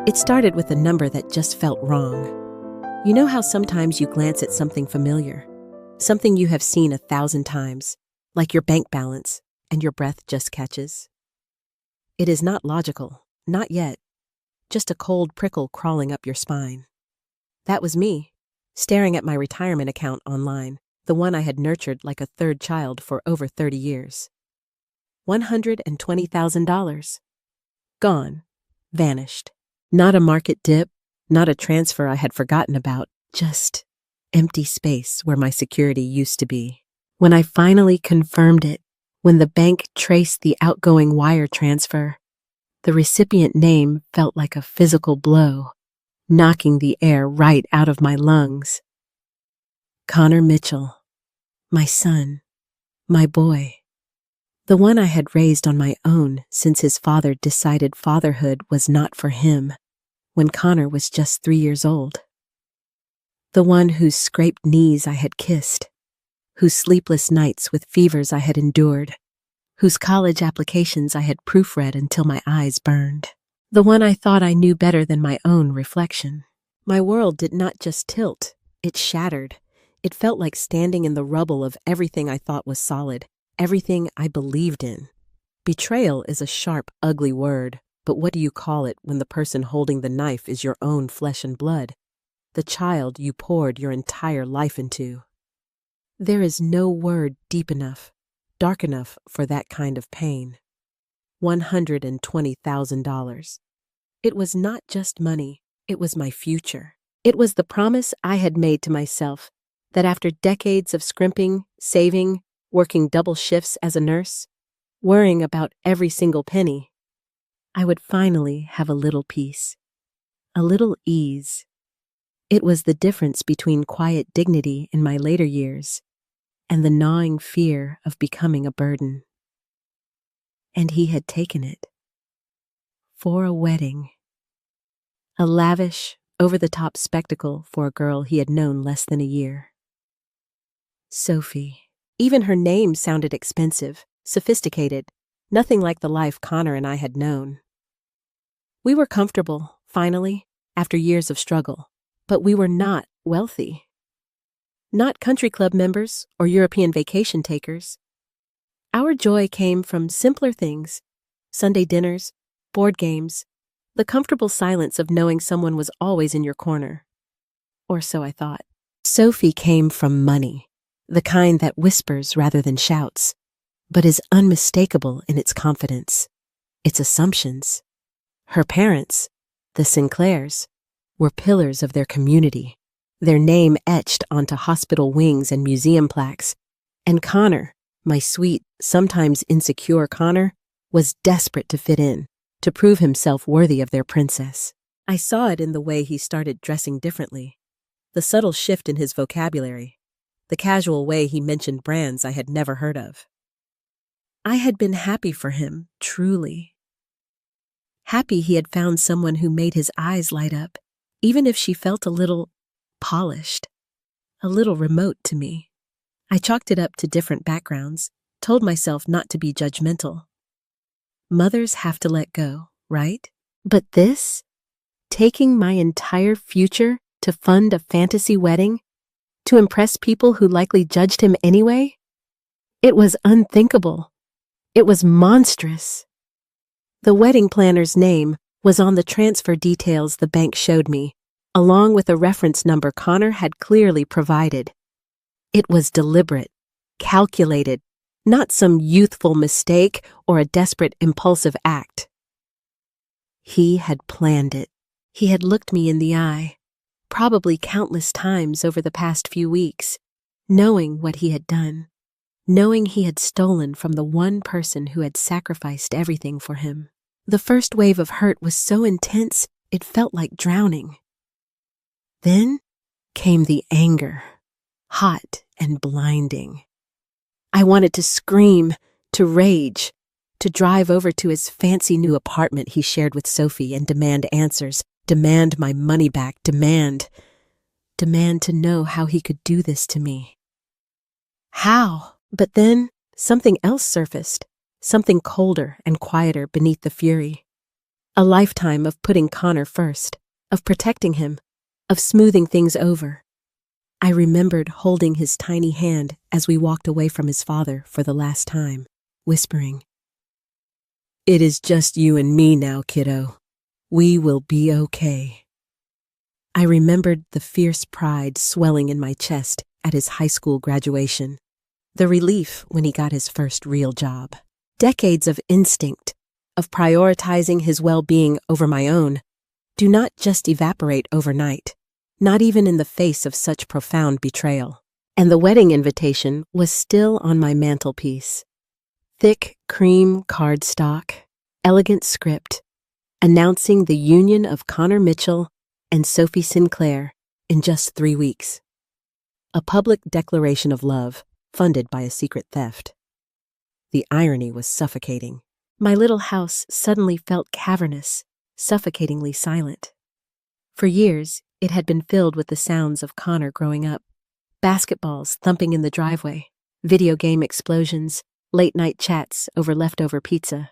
It started with a number that just felt wrong. You know how sometimes you glance at something familiar, something you have seen 1,000 times, like your bank balance, and your breath just catches? It is not logical, not yet, just a cold prickle crawling up your spine. That was me, staring at my retirement account online, the one I had nurtured like a third child for over 30 years. $120,000. Gone. Vanished. Not a market dip, not a transfer I had forgotten about, just empty space where my security used to be. When I finally confirmed it, when the bank traced the outgoing wire transfer, the recipient name felt like a physical blow, knocking the air right out of my lungs. Connor Mitchell, my son, my boy, the one I had raised on my own since his father decided fatherhood was not for him when Connor was just 3 years old. The one whose scraped knees I had kissed, whose sleepless nights with fevers I had endured, whose college applications I had proofread until my eyes burned. The one I thought I knew better than my own reflection. My world did not just tilt, it shattered. It felt like standing in the rubble of everything I thought was solid, everything I believed in. Betrayal is a sharp, ugly word, but what do you call it when the person holding the knife is your own flesh and blood, the child you poured your entire life into? There is no word deep enough, dark enough for that kind of pain. $120,000. It was not just money, it was my future. It was the promise I had made to myself that after decades of scrimping, saving, working double shifts as a nurse, worrying about every single penny, I would finally have a little peace, a little ease. It was the difference between quiet dignity in my later years and the gnawing fear of becoming a burden. And he had taken it. For a wedding. A lavish, over-the-top spectacle for a girl he had known less than a year. Sophie. Even her name sounded expensive, sophisticated, nothing like the life Connor and I had known. We were comfortable, finally, after years of struggle, but we were not wealthy. Not country club members or European vacation takers. Our joy came from simpler things, Sunday dinners, board games, the comfortable silence of knowing someone was always in your corner. Or so I thought. Sophie came from money. The kind that whispers rather than shouts, but is unmistakable in its confidence, its assumptions. Her parents, the Sinclairs, were pillars of their community, their name etched onto hospital wings and museum plaques. And Connor, my sweet, sometimes insecure Connor, was desperate to fit in, to prove himself worthy of their princess. I saw it in the way he started dressing differently, the subtle shift in his vocabulary, the casual way he mentioned brands I had never heard of. I had been happy for him, truly. Happy he had found someone who made his eyes light up, even if she felt a little polished, a little remote to me. I chalked it up to different backgrounds, told myself not to be judgmental. Mothers have to let go, right? But this, taking my entire future to fund a fantasy wedding, to impress people who likely judged him anyway? It was unthinkable. It was monstrous. The wedding planner's name was on the transfer details the bank showed me, along with a reference number Connor had clearly provided. It was deliberate, calculated, not some youthful mistake or a desperate impulsive act. He had planned it. He had looked me in the eye, probably countless times over the past few weeks, knowing what he had done, knowing he had stolen from the one person who had sacrificed everything for him. The first wave of hurt was so intense, it felt like drowning. Then came the anger, hot and blinding. I wanted to scream, to rage, to drive over to his fancy new apartment he shared with Sophie and demand answers, demand my money back, demand to know how he could do this to me. How? But then something else surfaced, something colder and quieter beneath the fury. A lifetime of putting Connor first, of protecting him, of smoothing things over. I remembered holding his tiny hand as we walked away from his father for the last time, whispering, "It is just you and me now, kiddo. We will be okay." I remembered the fierce pride swelling in my chest at his high school graduation, the relief when he got his first real job. Decades of instinct, of prioritizing his well-being over my own, do not just evaporate overnight, not even in the face of such profound betrayal. And the wedding invitation was still on my mantelpiece. Thick cream cardstock, elegant script, announcing the union of Connor Mitchell and Sophie Sinclair in just 3 weeks. A public declaration of love, funded by a secret theft. The irony was suffocating. My little house suddenly felt cavernous, suffocatingly silent. For years, it had been filled with the sounds of Connor growing up. Basketballs thumping in the driveway, video game explosions, late-night chats over leftover pizza.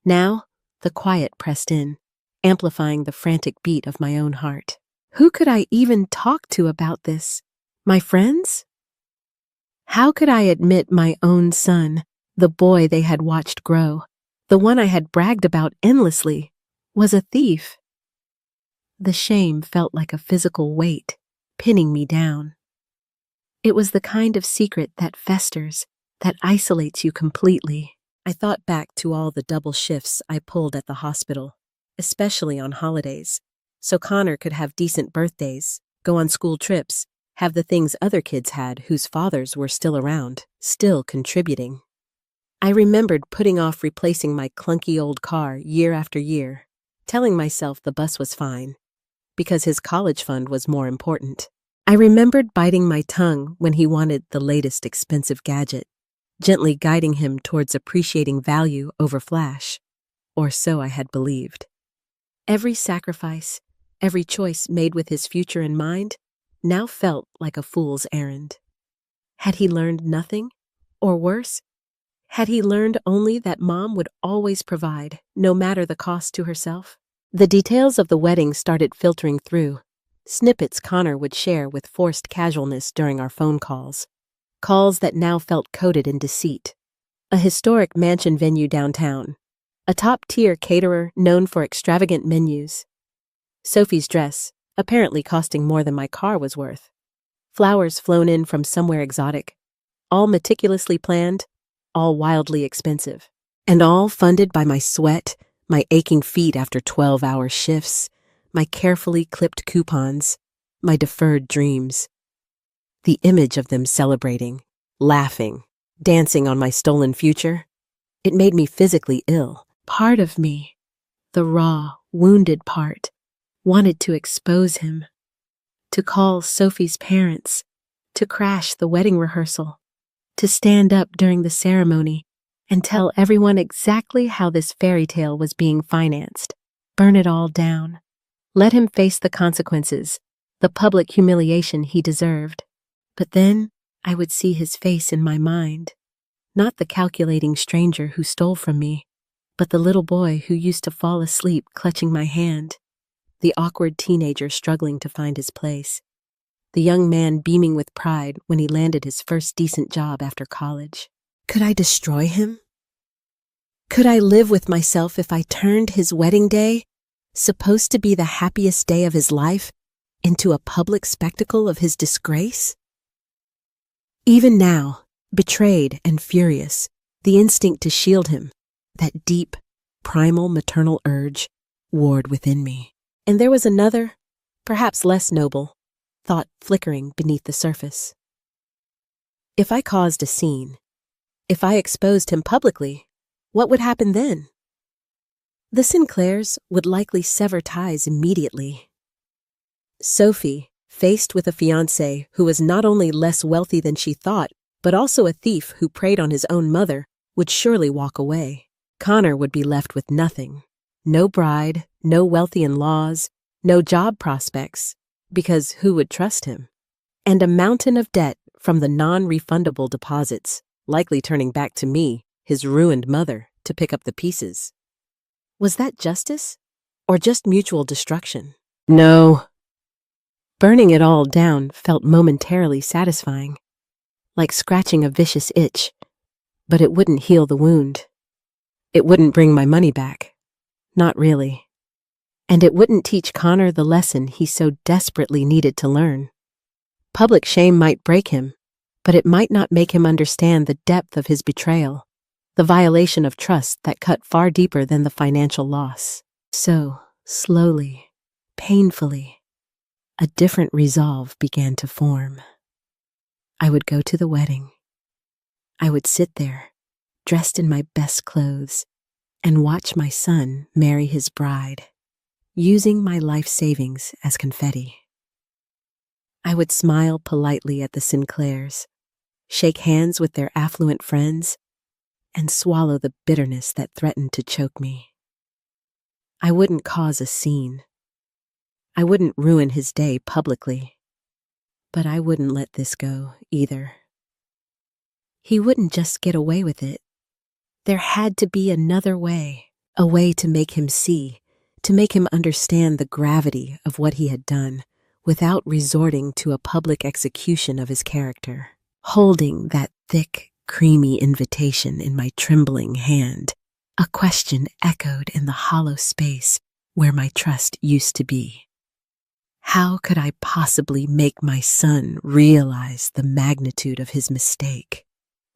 Now, the quiet pressed in, amplifying the frantic beat of my own heart. Who could I even talk to about this? My friends? How could I admit my own son, the boy they had watched grow, the one I had bragged about endlessly, was a thief? The shame felt like a physical weight, pinning me down. It was the kind of secret that festers, that isolates you completely. I thought back to all the double shifts I pulled at the hospital, especially on holidays, so Connor could have decent birthdays, go on school trips, have the things other kids had whose fathers were still around, still contributing. I remembered putting off replacing my clunky old car year after year, telling myself the bus was fine, because his college fund was more important. I remembered biting my tongue when he wanted the latest expensive gadget, gently guiding him towards appreciating value over flash, or so I had believed. Every sacrifice, every choice made with his future in mind, now felt like a fool's errand. Had he learned nothing? Or worse, had he learned only that Mom would always provide, no matter the cost to herself? The details of the wedding started filtering through, snippets Connor would share with forced casualness during our phone calls that now felt coated in deceit. A historic mansion venue downtown, a top-tier caterer known for extravagant menus. Sophie's dress, apparently costing more than my car was worth. Flowers flown in from somewhere exotic, all meticulously planned, all wildly expensive, and all funded by my sweat, my aching feet after 12-hour shifts, my carefully clipped coupons, my deferred dreams. The image of them celebrating, laughing, dancing on my stolen future, it made me physically ill. Part of me, the raw, wounded part, wanted to expose him, to call Sophie's parents, to crash the wedding rehearsal, to stand up during the ceremony and tell everyone exactly how this fairy tale was being financed, burn it all down, let him face the consequences, the public humiliation he deserved. But then I would see his face in my mind, not the calculating stranger who stole from me, but the little boy who used to fall asleep clutching my hand, the awkward teenager struggling to find his place, the young man beaming with pride when he landed his first decent job after college. Could I destroy him? Could I live with myself if I turned his wedding day, supposed to be the happiest day of his life, into a public spectacle of his disgrace? Even now, betrayed and furious, the instinct to shield him, that deep, primal maternal urge, warred within me. And there was another, perhaps less noble, thought flickering beneath the surface. If I caused a scene, if I exposed him publicly, what would happen then? The Sinclairs would likely sever ties immediately. Sophie, faced with a fiancé who was not only less wealthy than she thought, but also a thief who preyed on his own mother, would surely walk away. Connor would be left with nothing. No bride, no wealthy in-laws, no job prospects, because who would trust him? And a mountain of debt from the non-refundable deposits, likely turning back to me, his ruined mother, to pick up the pieces. Was that justice? Or just mutual destruction? No. Burning it all down felt momentarily satisfying, like scratching a vicious itch, but it wouldn't heal the wound. It wouldn't bring my money back. Not really. And it wouldn't teach Connor the lesson he so desperately needed to learn. Public shame might break him, but it might not make him understand the depth of his betrayal, the violation of trust that cut far deeper than the financial loss. So, slowly, painfully, a different resolve began to form. I would go to the wedding. I would sit there, dressed in my best clothes, and watch my son marry his bride, using my life savings as confetti. I would smile politely at the Sinclairs, shake hands with their affluent friends, and swallow the bitterness that threatened to choke me. I wouldn't cause a scene. I wouldn't ruin his day publicly. But I wouldn't let this go either. He wouldn't just get away with it. There had to be another way, a way to make him see, to make him understand the gravity of what he had done, without resorting to a public execution of his character. Holding that thick, creamy invitation in my trembling hand, a question echoed in the hollow space where my trust used to be. How could I possibly make my son realize the magnitude of his mistake,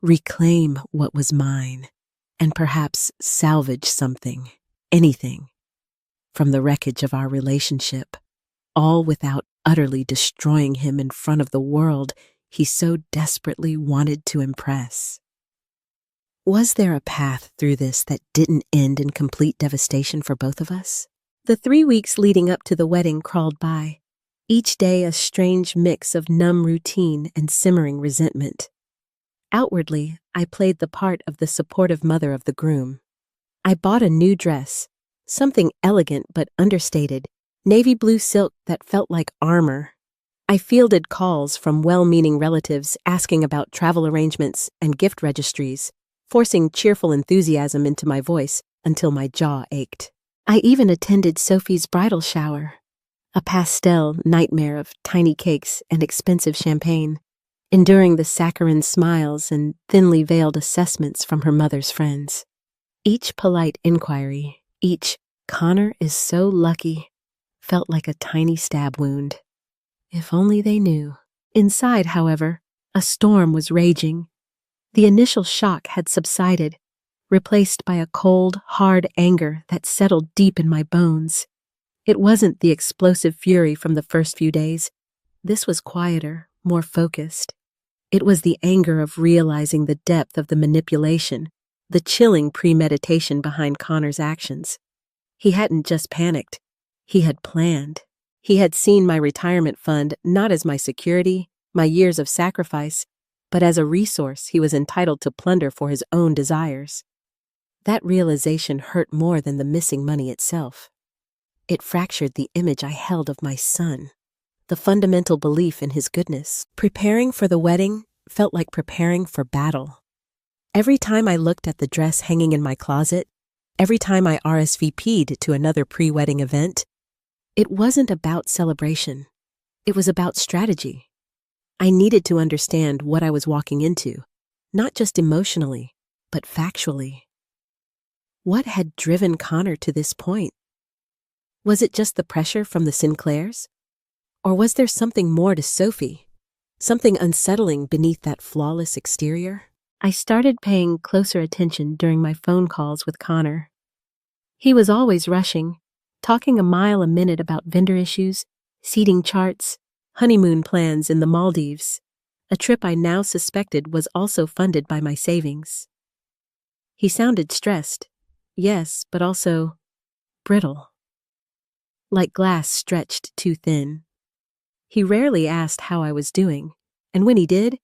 reclaim what was mine, and perhaps salvage something, anything, from the wreckage of our relationship, all without utterly destroying him in front of the world he so desperately wanted to impress? Was there a path through this that didn't end in complete devastation for both of us? The 3 weeks leading up to the wedding crawled by, each day a strange mix of numb routine and simmering resentment. Outwardly, I played the part of the supportive mother of the groom. I bought a new dress, something elegant but understated, navy blue silk that felt like armor. I fielded calls from well-meaning relatives asking about travel arrangements and gift registries, forcing cheerful enthusiasm into my voice until my jaw ached. I even attended Sophie's bridal shower, a pastel nightmare of tiny cakes and expensive champagne, enduring the saccharine smiles and thinly veiled assessments from her mother's friends. Each polite inquiry, each "Connor is so lucky," felt like a tiny stab wound. If only they knew. Inside, however, a storm was raging. The initial shock had subsided, replaced by a cold, hard anger that settled deep in my bones. It wasn't the explosive fury from the first few days. This was quieter, more focused. It was the anger of realizing the depth of the manipulation, the chilling premeditation behind Connor's actions. He hadn't just panicked. He had planned. He had seen my retirement fund not as my security, my years of sacrifice, but as a resource he was entitled to plunder for his own desires. That realization hurt more than the missing money itself. It fractured the image I held of my son, the fundamental belief in his goodness. Preparing for the wedding felt like preparing for battle. Every time I looked at the dress hanging in my closet, every time I RSVP'd to another pre-wedding event, it wasn't about celebration. It was about strategy. I needed to understand what I was walking into, not just emotionally, but factually. What had driven Connor to this point? Was it just the pressure from the Sinclairs? Or was there something more to Sophie? Something unsettling beneath that flawless exterior? I started paying closer attention during my phone calls with Connor. He was always rushing, talking a mile a minute about vendor issues, seating charts, honeymoon plans in the Maldives, a trip I now suspected was also funded by my savings. He sounded stressed, yes, but also brittle, like glass stretched too thin. He rarely asked how I was doing, and when he did,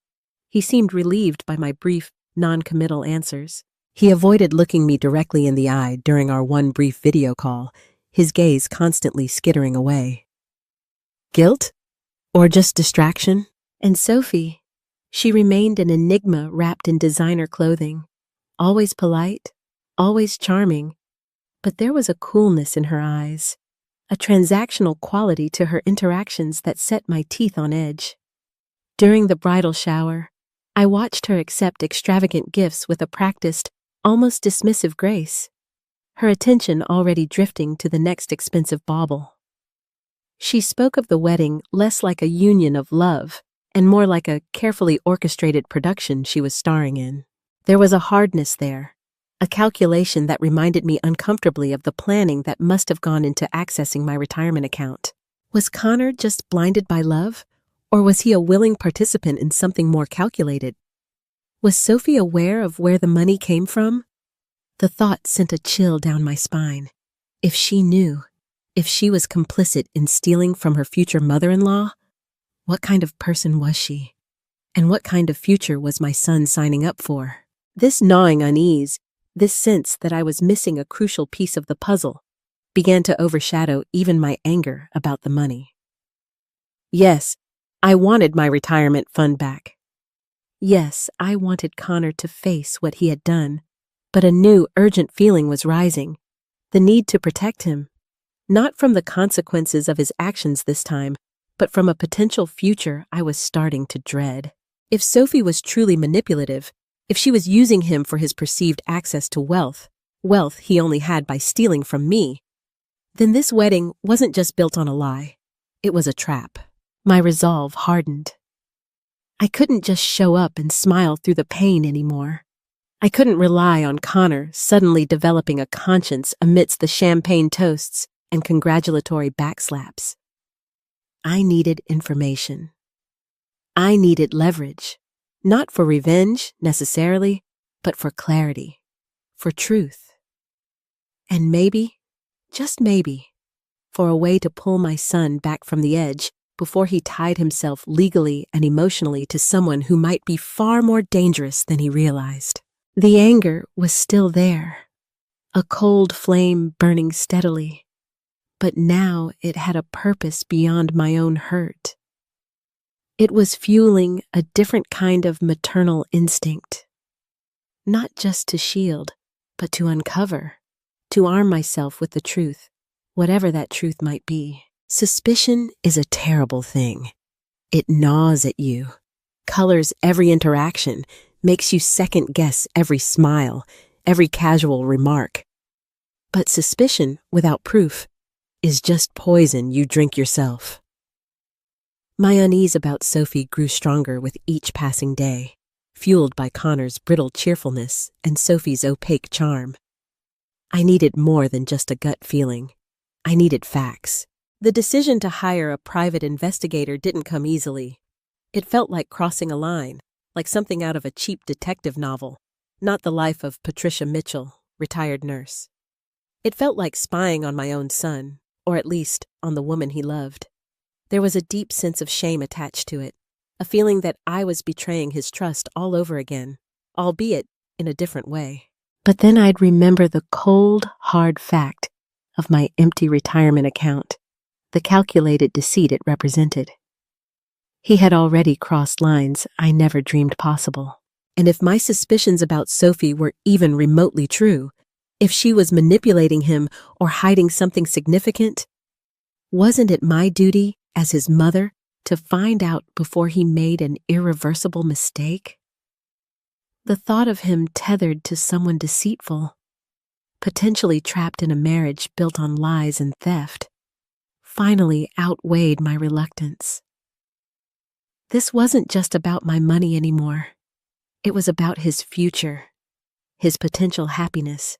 he seemed relieved by my brief, non-committal answers. He avoided looking me directly in the eye during our one brief video call, his gaze constantly skittering away. Guilt? Or just distraction? And Sophie, she remained an enigma wrapped in designer clothing, always polite, always charming, But there was a coolness in her eyes, a transactional quality to her interactions that set my teeth on edge. During the bridal shower, I watched her accept extravagant gifts with a practiced, almost dismissive grace, her attention already drifting to the next expensive bauble. She spoke of the wedding less like a union of love and more like a carefully orchestrated production she was starring in. There was a hardness there, a calculation that reminded me uncomfortably of the planning that must have gone into accessing my retirement account. Was Connor just blinded by love, or was he a willing participant in something more calculated? Was Sophie aware of where the money came from? The thought sent a chill down my spine. If she knew, if she was complicit in stealing from her future mother-in-law, what kind of person was she? And what kind of future was my son signing up for? This gnawing unease, this sense that I was missing a crucial piece of the puzzle, began to overshadow even my anger about the money. Yes, I wanted my retirement fund back. Yes, I wanted Connor to face what he had done, but a new, urgent feeling was rising, the need to protect him, not from the consequences of his actions this time, but from a potential future I was starting to dread. If Sophie was truly manipulative, if she was using him for his perceived access to wealth he only had by stealing from me, then this wedding wasn't just built on a lie. It was a trap. My resolve hardened. I couldn't just show up and smile through the pain anymore. I couldn't rely on Connor suddenly developing a conscience amidst the champagne toasts and congratulatory backslaps. I needed information. I needed leverage, not for revenge necessarily, but for clarity, for truth. And maybe, just maybe, for a way to pull my son back from the edge before he tied himself legally and emotionally to someone who might be far more dangerous than he realized. The anger was still there, a cold flame burning steadily, but now it had a purpose beyond my own hurt. It was fueling a different kind of maternal instinct, not just to shield, but to uncover, to arm myself with the truth, whatever that truth might be. Suspicion is a terrible thing. It gnaws at you, colors every interaction, makes you second-guess every smile, every casual remark. But suspicion without proof is just poison you drink yourself. My unease about Sophie grew stronger with each passing day, fueled by Connor's brittle cheerfulness and Sophie's opaque charm. I needed more than just a gut feeling. I needed facts. The decision to hire a private investigator didn't come easily. It felt like crossing a line, like something out of a cheap detective novel, not the life of Patricia Mitchell, retired nurse. It felt like spying on my own son, or at least on the woman he loved. There was a deep sense of shame attached to it, a feeling that I was betraying his trust all over again, albeit in a different way. But then I'd remember the cold, hard fact of my empty retirement account, the calculated deceit it represented. He had already crossed lines I never dreamed possible. And if my suspicions about Sophie were even remotely true, if she was manipulating him or hiding something significant, wasn't it my duty as his mother to find out before he made an irreversible mistake? The thought of him tethered to someone deceitful, potentially trapped in a marriage built on lies and theft, finally outweighed my reluctance. This wasn't just about my money anymore. It was about his future, his potential happiness,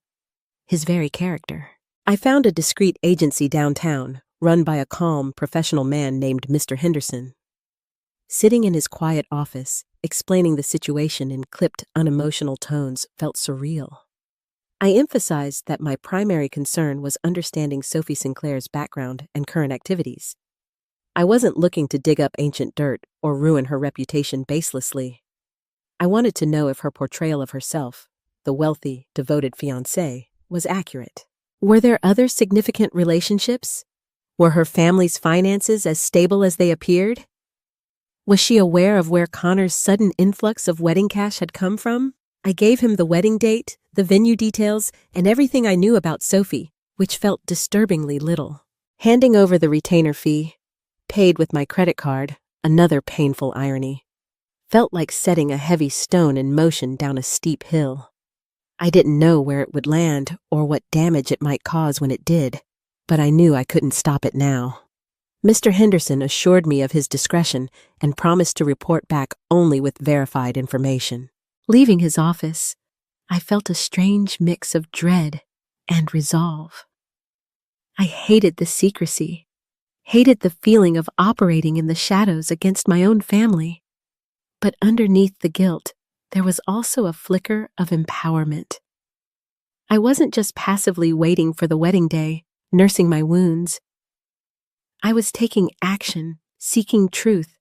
his very character. I found a discreet agency downtown, run by a calm, professional man named Mr. Henderson. Sitting in his quiet office, explaining the situation in clipped, unemotional tones felt surreal. I emphasized that my primary concern was understanding Sophie Sinclair's background and current activities. I wasn't looking to dig up ancient dirt or ruin her reputation baselessly. I wanted to know if her portrayal of herself, the wealthy, devoted fiancée, was accurate. Were there other significant relationships? Were her family's finances as stable as they appeared? Was she aware of where Connor's sudden influx of wedding cash had come from? I gave him the wedding date, the venue details, and everything I knew about Sophie, which felt disturbingly little. Handing over the retainer fee, paid with my credit card, another painful irony, felt like setting a heavy stone in motion down a steep hill. I didn't know where it would land or what damage it might cause when it did, but I knew I couldn't stop it now. Mr. Henderson assured me of his discretion and promised to report back only with verified information. Leaving his office, I felt a strange mix of dread and resolve. I hated the secrecy, hated the feeling of operating in the shadows against my own family. But underneath the guilt, there was also a flicker of empowerment. I wasn't just passively waiting for the wedding day, nursing my wounds. I was taking action, seeking truth,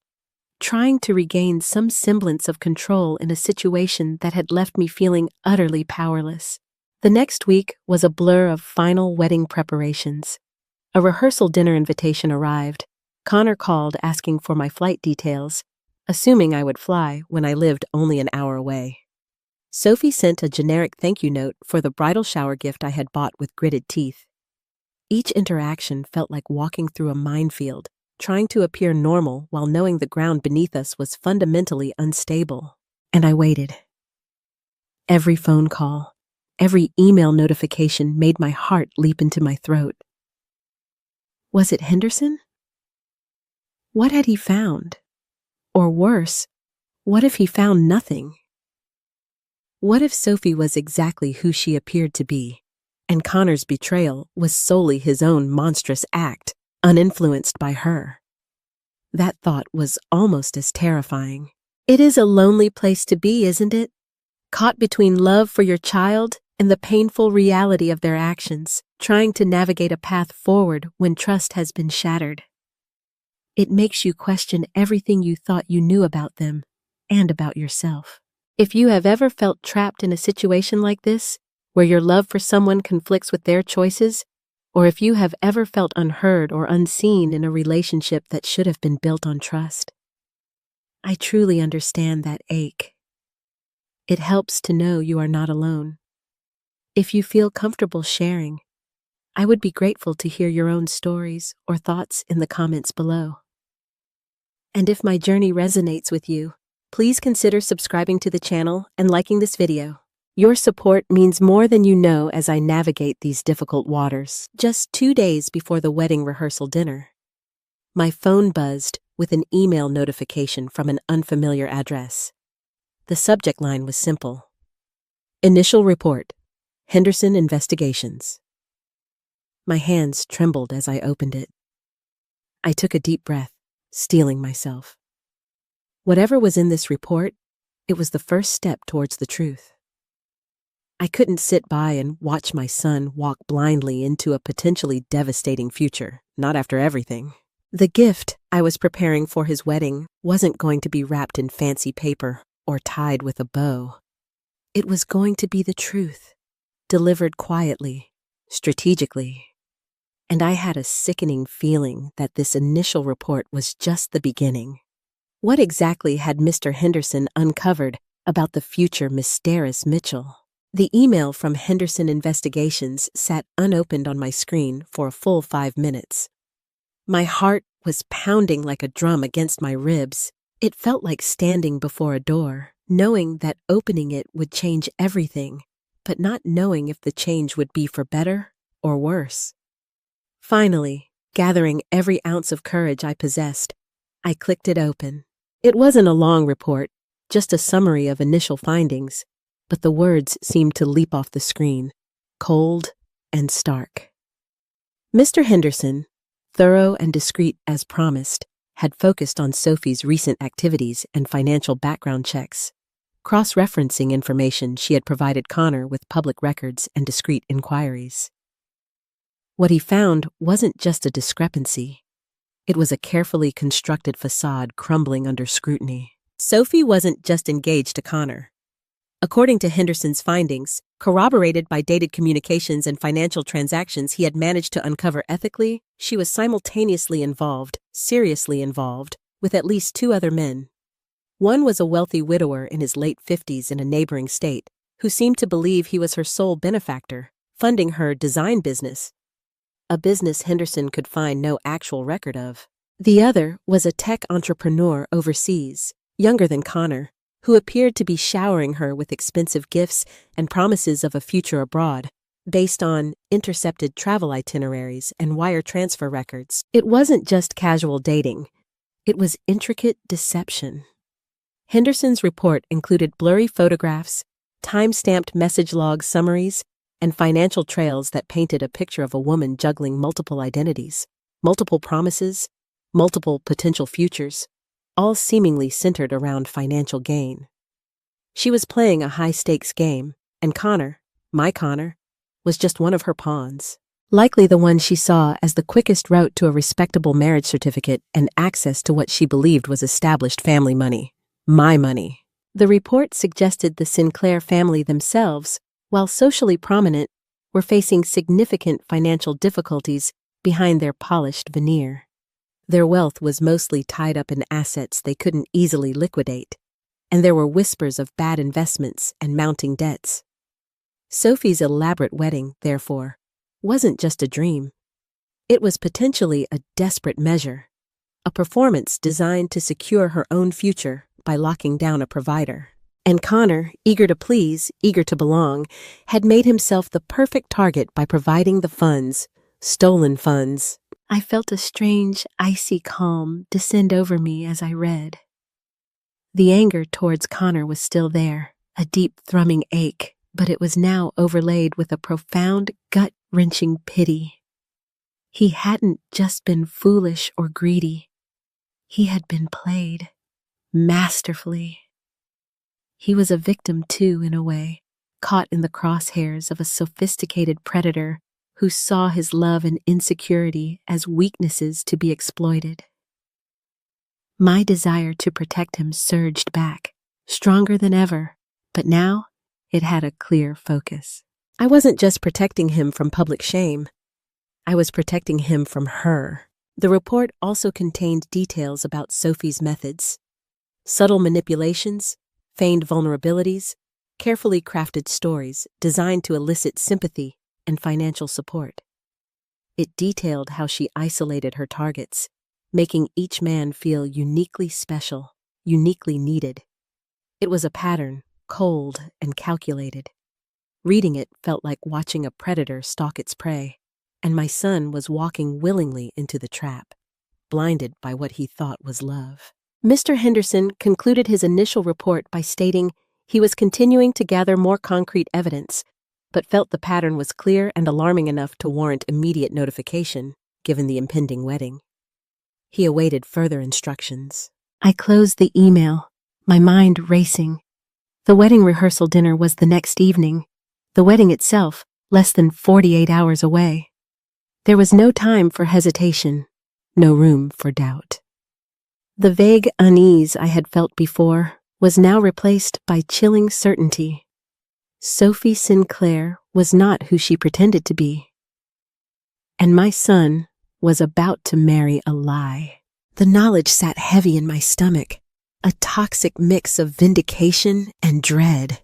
trying to regain some semblance of control in a situation that had left me feeling utterly powerless. The next week was a blur of final wedding preparations. A rehearsal dinner invitation arrived. Connor called asking for my flight details, assuming I would fly when I lived only an hour away. Sophie sent a generic thank you note for the bridal shower gift I had bought with gritted teeth. Each interaction felt like walking through a minefield, trying to appear normal while knowing the ground beneath us was fundamentally unstable. And I waited. Every phone call, every email notification made my heart leap into my throat. Was it Henderson? What had he found? Or worse, what if he found nothing? What if Sophie was exactly who she appeared to be, and Connor's betrayal was solely his own monstrous act, uninfluenced by her? That thought was almost as terrifying. It is a lonely place to be, isn't it? Caught between love for your child and the painful reality of their actions, trying to navigate a path forward when trust has been shattered. It makes you question everything you thought you knew about them and about yourself. If you have ever felt trapped in a situation like this, where your love for someone conflicts with their choices, or if you have ever felt unheard or unseen in a relationship that should have been built on trust, I truly understand that ache. It helps to know you are not alone. If you feel comfortable sharing, I would be grateful to hear your own stories or thoughts in the comments below. And if my journey resonates with you, please consider subscribing to the channel and liking this video. Your support means more than you know as I navigate these difficult waters. Just 2 days before the wedding rehearsal dinner, my phone buzzed with an email notification from an unfamiliar address. The subject line was simple. Initial report, Henderson Investigations. My hands trembled as I opened it. I took a deep breath, steeling myself. Whatever was in this report, it was the first step towards the truth. I couldn't sit by and watch my son walk blindly into a potentially devastating future, not after everything. The gift I was preparing for his wedding wasn't going to be wrapped in fancy paper or tied with a bow. It was going to be the truth, delivered quietly, strategically. And I had a sickening feeling that this initial report was just the beginning. What exactly had Mr. Henderson uncovered about the future mysterious Mitchell? The email from Henderson Investigations sat unopened on my screen for a full 5 minutes. My heart was pounding like a drum against my ribs. It felt like standing before a door, knowing that opening it would change everything, but not knowing if the change would be for better or worse. Finally, gathering every ounce of courage I possessed, I clicked it open. It wasn't a long report, just a summary of initial findings, but the words seemed to leap off the screen, cold and stark. Mr. Henderson, thorough and discreet as promised, had focused on Sophie's recent activities and financial background checks, cross-referencing information she had provided Connor with public records and discreet inquiries. What he found wasn't just a discrepancy. It was a carefully constructed facade crumbling under scrutiny. Sophie wasn't just engaged to Connor. According to Henderson's findings, corroborated by dated communications and financial transactions he had managed to uncover ethically, she was simultaneously involved, seriously involved, with at least 2 other men. One was a wealthy widower in his late 50s in a neighboring state, who seemed to believe he was her sole benefactor, funding her design business, a business Henderson could find no actual record of. The other was a tech entrepreneur overseas, younger than Connor, who appeared to be showering her with expensive gifts and promises of a future abroad, based on intercepted travel itineraries and wire transfer records. It wasn't just casual dating. It was intricate deception. Henderson's report included blurry photographs, time-stamped message log summaries, and financial trails that painted a picture of a woman juggling multiple identities, multiple promises, multiple potential futures, all seemingly centered around financial gain. She was playing a high-stakes game, and Connor, my Connor, was just one of her pawns, likely the one she saw as the quickest route to a respectable marriage certificate and access to what she believed was established family money. My money. The report suggested the Sinclair family themselves, while socially prominent, were facing significant financial difficulties behind their polished veneer. Their wealth was mostly tied up in assets they couldn't easily liquidate, and there were whispers of bad investments and mounting debts. Sophie's elaborate wedding, therefore, wasn't just a dream. It was potentially a desperate measure, a performance designed to secure her own future by locking down a provider. And Connor, eager to please, eager to belong, had made himself the perfect target by providing the funds, stolen funds. I felt a strange, icy calm descend over me as I read. The anger towards Connor was still there, a deep thrumming ache, but it was now overlaid with a profound, gut-wrenching pity. He hadn't just been foolish or greedy. He had been played, masterfully. He was a victim too, in a way, caught in the crosshairs of a sophisticated predator who saw his love and insecurity as weaknesses to be exploited. My desire to protect him surged back, stronger than ever, but now it had a clear focus. I wasn't just protecting him from public shame. I was protecting him from her. The report also contained details about Sophie's methods. Subtle manipulations, feigned vulnerabilities, carefully crafted stories designed to elicit sympathy and financial support. It detailed how she isolated her targets, making each man feel uniquely special, uniquely needed. It was a pattern, cold and calculated. Reading it felt like watching a predator stalk its prey, and my son was walking willingly into the trap, blinded by what he thought was love. Mr. Henderson concluded his initial report by stating he was continuing to gather more concrete evidence, but felt the pattern was clear and alarming enough to warrant immediate notification, given the impending wedding. He awaited further instructions. I closed the email, my mind racing. The wedding rehearsal dinner was the next evening, the wedding itself less than 48 hours away. There was no time for hesitation, no room for doubt. The vague unease I had felt before was now replaced by chilling certainty. Sophie Sinclair was not who she pretended to be. And my son was about to marry a lie. The knowledge sat heavy in my stomach, a toxic mix of vindication and dread.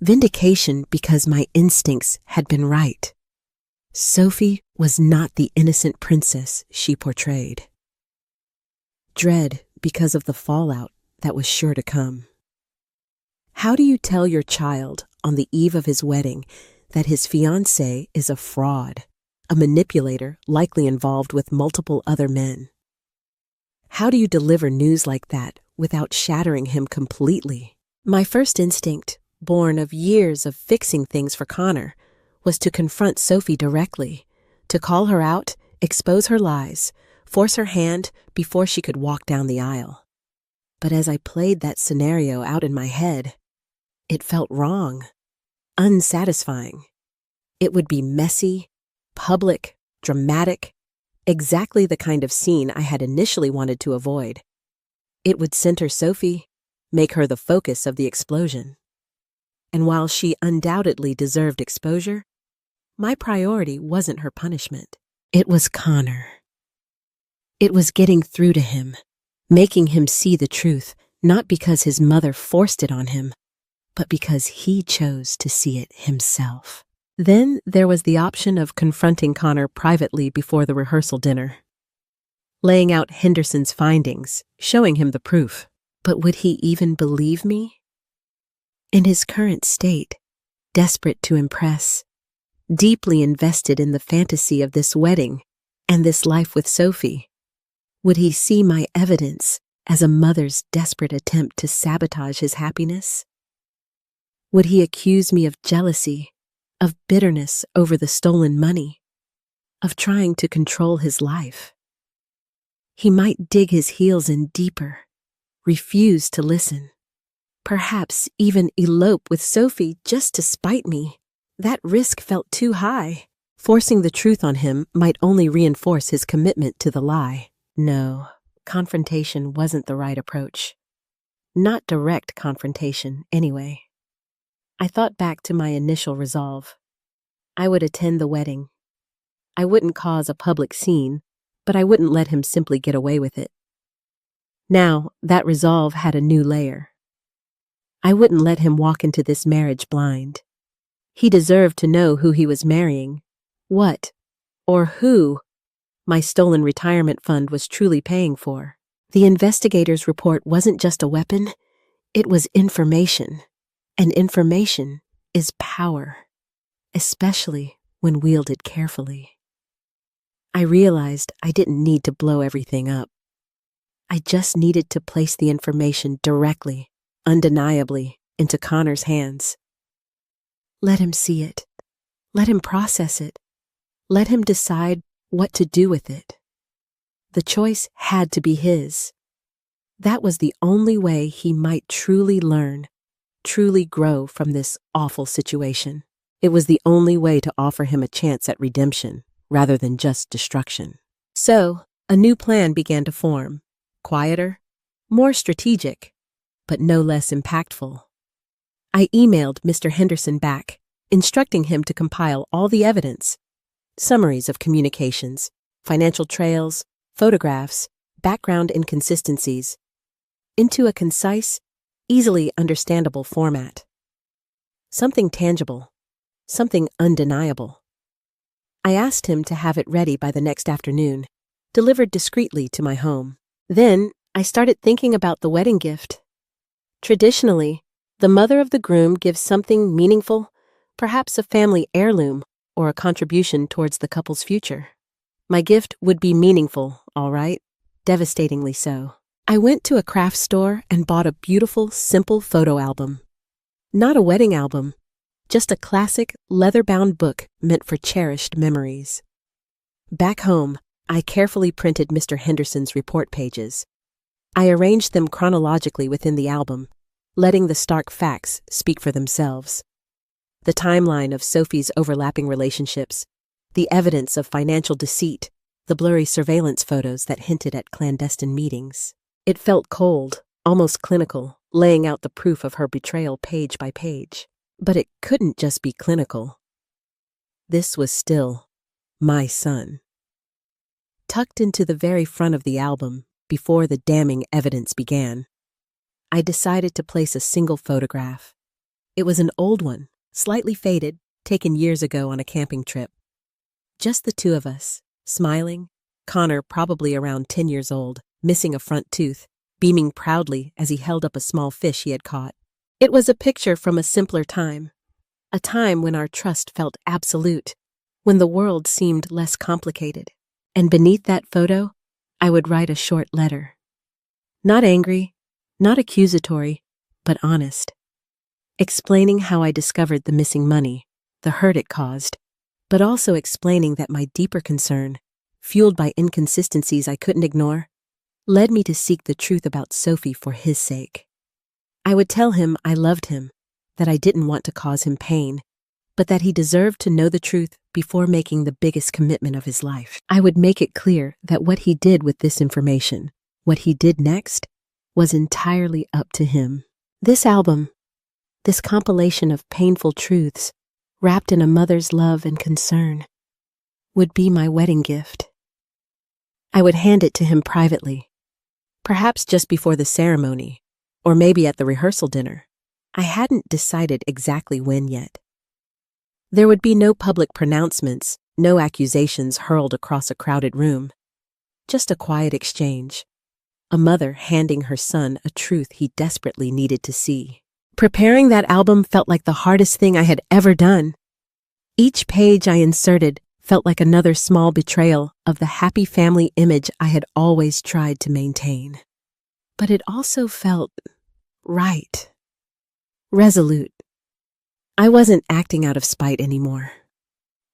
Vindication because my instincts had been right. Sophie was not the innocent princess she portrayed. Dread because of the fallout that was sure to come. How do you tell your child on the eve of his wedding that his fiancée is a fraud, a manipulator likely involved with multiple other men? How do you deliver news like that without shattering him completely? My first instinct, born of years of fixing things for Connor, was to confront Sophie directly, to call her out, expose her lies, force her hand before she could walk down the aisle. But as I played that scenario out in my head, it felt wrong, unsatisfying. It would be messy, public, dramatic, exactly the kind of scene I had initially wanted to avoid. It would center Sophie, make her the focus of the explosion. And while she undoubtedly deserved exposure, my priority wasn't her punishment. It was Connor. It was getting through to him, making him see the truth, not because his mother forced it on him, but because he chose to see it himself. Then there was the option of confronting Connor privately before the rehearsal dinner, laying out Henderson's findings, showing him the proof. But would he even believe me? In his current state, desperate to impress, deeply invested in the fantasy of this wedding and this life with Sophie, would he see my evidence as a mother's desperate attempt to sabotage his happiness? Would he accuse me of jealousy, of bitterness over the stolen money, of trying to control his life? He might dig his heels in deeper, refuse to listen, perhaps even elope with Sophie just to spite me. That risk felt too high. Forcing the truth on him might only reinforce his commitment to the lie. No, confrontation wasn't the right approach. Not direct confrontation, anyway. I thought back to my initial resolve. I would attend the wedding. I wouldn't cause a public scene, but I wouldn't let him simply get away with it. Now, that resolve had a new layer. I wouldn't let him walk into this marriage blind. He deserved to know who he was marrying, what, or who my stolen retirement fund was truly paying for. The investigator's report wasn't just a weapon, it was information. And information is power, especially when wielded carefully. I realized I didn't need to blow everything up. I just needed to place the information directly, undeniably, into Connor's hands. Let him see it. Let him process it. Let him decide what to do with it. The choice had to be his. That was the only way he might truly learn, truly grow from this awful situation. It was the only way to offer him a chance at redemption, rather than just destruction. So, a new plan began to form. Quieter, more strategic, but no less impactful. I emailed Mr. Henderson back, instructing him to compile all the evidence, summaries of communications, financial trails, photographs, background inconsistencies, into a concise, easily understandable format. Something tangible, something undeniable. I asked him to have it ready by the next afternoon, delivered discreetly to my home. Then I started thinking about the wedding gift. Traditionally, the mother of the groom gives something meaningful, perhaps a family heirloom or a contribution towards the couple's future. My gift would be meaningful, all right, devastatingly so. I went to a craft store and bought a beautiful, simple photo album. Not a wedding album, just a classic, leather-bound book meant for cherished memories. Back home, I carefully printed Mr. Henderson's report pages. I arranged them chronologically within the album, letting the stark facts speak for themselves. The timeline of Sophie's overlapping relationships, the evidence of financial deceit, the blurry surveillance photos that hinted at clandestine meetings. It felt cold, almost clinical, laying out the proof of her betrayal page by page. But it couldn't just be clinical. This was still my son. Tucked into the very front of the album, before the damning evidence began, I decided to place a single photograph. It was an old one, slightly faded, taken years ago on a camping trip. Just the two of us, smiling, Connor probably around 10 years old, missing a front tooth, beaming proudly as he held up a small fish he had caught. It was a picture from a simpler time, a time when our trust felt absolute, when the world seemed less complicated. And beneath that photo, I would write a short letter. Not angry, not accusatory, but honest. Explaining how I discovered the missing money, the hurt it caused, but also explaining that my deeper concern, fueled by inconsistencies I couldn't ignore, led me to seek the truth about Sophie for his sake. I would tell him I loved him, that I didn't want to cause him pain, but that he deserved to know the truth before making the biggest commitment of his life. I would make it clear that what he did with this information, what he did next, was entirely up to him. This album, this compilation of painful truths, wrapped in a mother's love and concern, would be my wedding gift. I would hand it to him privately, perhaps just before the ceremony, or maybe at the rehearsal dinner. I hadn't decided exactly when yet. There would be no public pronouncements, no accusations hurled across a crowded room. Just a quiet exchange. A mother handing her son a truth he desperately needed to see. Preparing that album felt like the hardest thing I had ever done. Each page I inserted felt like another small betrayal of the happy family image I had always tried to maintain. But it also felt right. Resolute. I wasn't acting out of spite anymore.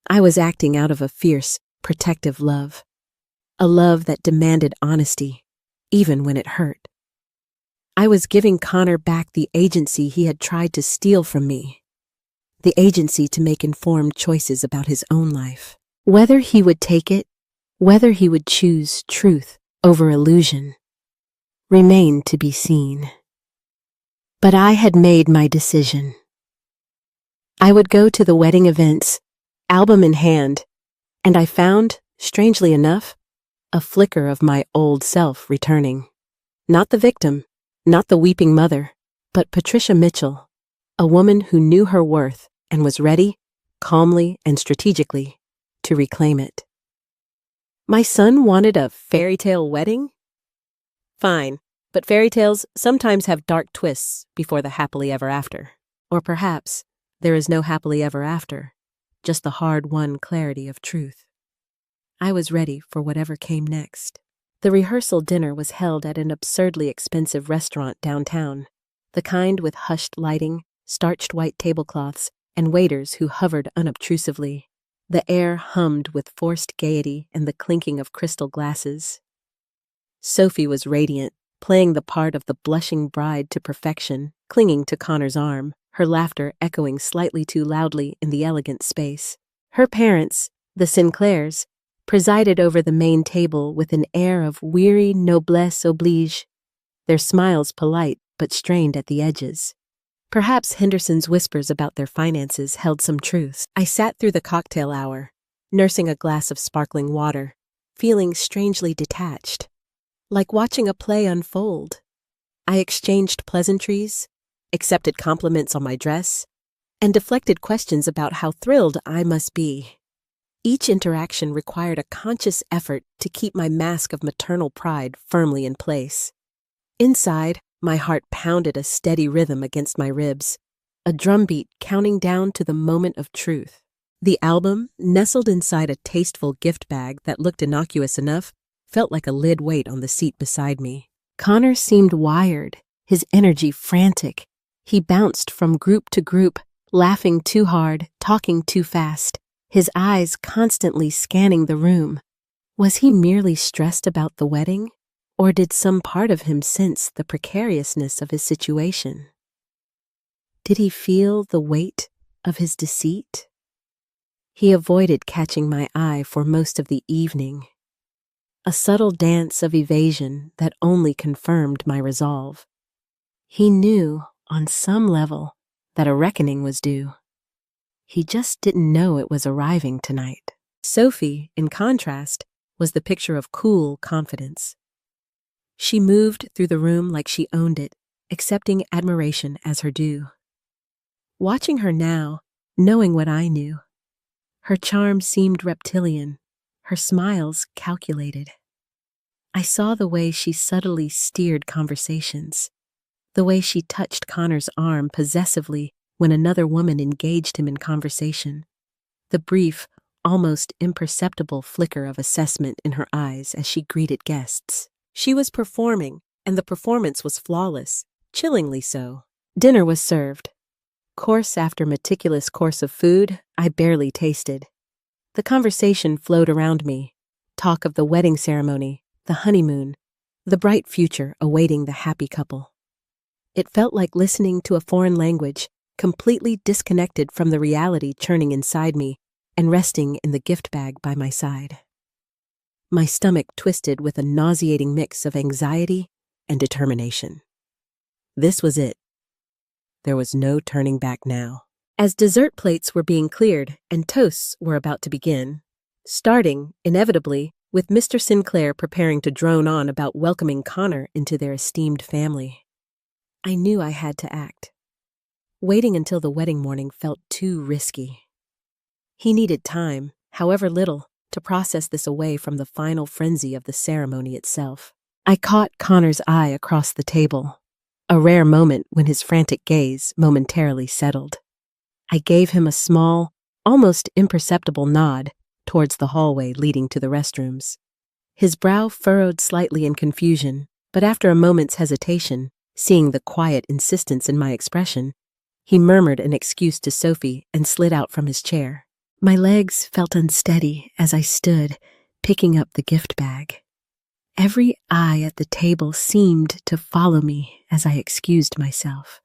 I was acting out of a fierce, protective love. A love that demanded honesty, even when it hurt. I was giving Connor back the agency he had tried to steal from me. The agency to make informed choices about his own life. Whether he would take it, whether he would choose truth over illusion, remained to be seen. But I had made my decision. I would go to the wedding events, album in hand, and I found, strangely enough, a flicker of my old self returning. Not the victim, not the weeping mother, but Patricia Mitchell, a woman who knew her worth and was ready, calmly and strategically, to reclaim it. My son wanted a fairy tale wedding? Fine, but fairy tales sometimes have dark twists before the happily ever after. Or perhaps there is no happily ever after, just the hard-won clarity of truth. I was ready for whatever came next. The rehearsal dinner was held at an absurdly expensive restaurant downtown, the kind with hushed lighting, starched white tablecloths, and waiters who hovered unobtrusively. The air hummed with forced gaiety and the clinking of crystal glasses. Sophie was radiant, playing the part of the blushing bride to perfection, clinging to Connor's arm, her laughter echoing slightly too loudly in the elegant space. Her parents, the Sinclairs, presided over the main table with an air of weary noblesse oblige, their smiles polite but strained at the edges. Perhaps Henderson's whispers about their finances held some truth. I sat through the cocktail hour, nursing a glass of sparkling water, feeling strangely detached, like watching a play unfold. I exchanged pleasantries, accepted compliments on my dress, and deflected questions about how thrilled I must be. Each interaction required a conscious effort to keep my mask of maternal pride firmly in place. Inside, my heart pounded a steady rhythm against my ribs, a drumbeat counting down to the moment of truth. The album, nestled inside a tasteful gift bag that looked innocuous enough, felt like a lead weight on the seat beside me. Connor seemed wired, his energy frantic. He bounced from group to group, laughing too hard, talking too fast, his eyes constantly scanning the room. Was he merely stressed about the wedding? Or did some part of him sense the precariousness of his situation? Did he feel the weight of his deceit? He avoided catching my eye for most of the evening, a subtle dance of evasion that only confirmed my resolve. He knew, on some level, that a reckoning was due. He just didn't know it was arriving tonight. Sophie, in contrast, was the picture of cool confidence. She moved through the room like she owned it, accepting admiration as her due. Watching her now, knowing what I knew, her charm seemed reptilian, her smiles calculated. I saw the way she subtly steered conversations, the way she touched Connor's arm possessively when another woman engaged him in conversation, the brief, almost imperceptible flicker of assessment in her eyes as she greeted guests. She was performing, and the performance was flawless, chillingly so. Dinner was served. Course after meticulous course of food I barely tasted. The conversation flowed around me, talk of the wedding ceremony, the honeymoon, the bright future awaiting the happy couple. It felt like listening to a foreign language, completely disconnected from the reality churning inside me and resting in the gift bag by my side. My stomach twisted with a nauseating mix of anxiety and determination. This was it. There was no turning back now. As dessert plates were being cleared and toasts were about to begin, starting, inevitably, with Mr. Sinclair preparing to drone on about welcoming Connor into their esteemed family, I knew I had to act. Waiting until the wedding morning felt too risky. He needed time, however little, to process this away from the final frenzy of the ceremony itself. I caught Connor's eye across the table, a rare moment when his frantic gaze momentarily settled. I gave him a small, almost imperceptible nod towards the hallway leading to the restrooms. His brow furrowed slightly in confusion, but after a moment's hesitation, seeing the quiet insistence in my expression, he murmured an excuse to Sophie and slid out from his chair. My legs felt unsteady as I stood, picking up the gift bag. Every eye at the table seemed to follow me as I excused myself.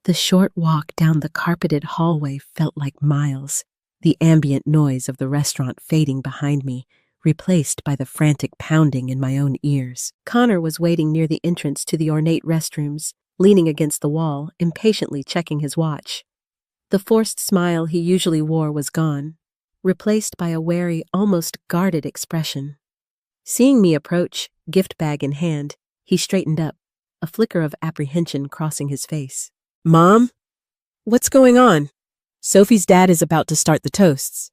The short walk down the carpeted hallway felt like miles, the ambient noise of the restaurant fading behind me, replaced by the frantic pounding in my own ears. Connor was waiting near the entrance to the ornate restrooms, leaning against the wall, impatiently checking his watch. The forced smile he usually wore was gone, replaced by a wary, almost guarded expression. Seeing me approach, gift bag in hand, he straightened up, a flicker of apprehension crossing his face. "Mom? What's going on? Sophie's dad is about to start the toasts."